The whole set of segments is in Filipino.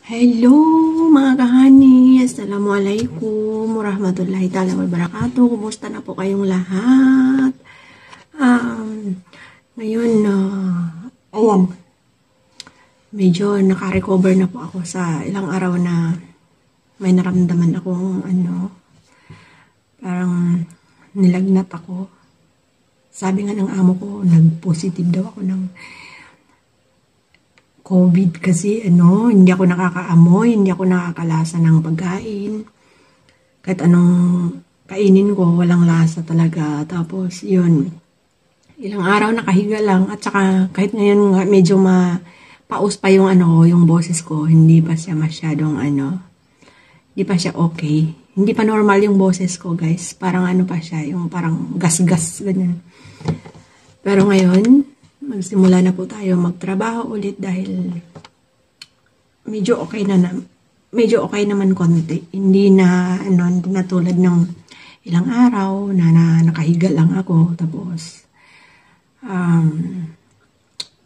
Hello mga kahani, assalamualaikum warahmatullahi ta'ala wabarakatuh. Kumusta na po kayong lahat? Ngayon, ayan, medyo naka-recover na po ako sa ilang araw na may naramdaman akong parang nilagnat ako. Sabi nga ng amo ko, nag-positive daw ako ng COVID kasi hindi ako nakakaamoy, hindi ako nakakalasa ng pagkain. Kahit anong kainin ko, walang lasa talaga. Tapos yun, ilang araw nakahiga lang at saka kahit ngayon medyo paus pa yung yung boses ko, hindi pa siya masyadong hindi pa siya okay. Hindi pa normal yung boses ko, guys. Parang pa siya, yung parang gas-gas ganyan. Pero ngayon, magsimula na po tayo magtrabaho ulit dahil medyo okay naman konti. Hindi na hindi na tulad ng ilang araw na nakahiga lang ako, tapos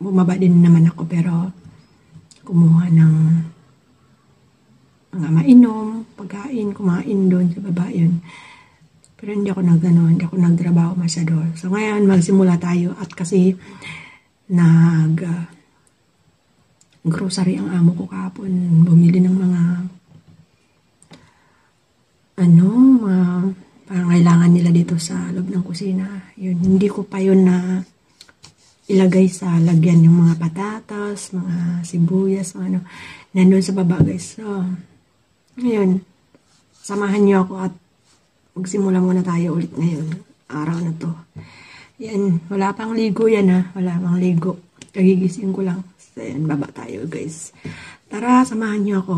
bumaba din naman ako, pero kumuha ng mga mainom, pagkain, kumain doon sa baba yun. Pero hindi ako hindi ako nagtrabaho masyado. So ngayon magsimula tayo, at kasi grocery ang amo ko kahapon, bumili ng mga mga pangailangan nila dito sa loob ng kusina. Yun, hindi ko pa yun na ilagay sa lagyan, yung mga patatas, mga sibuyas, nandun sa baba, guys. So ngayon, samahan niyo ako at magsimula muna tayo ulit ngayon, araw na to. Yan, wala pang ligo yan wala pang ligo. Kagigising ko lang. So yan, baba tayo, guys. Tara, samahan niyo ako.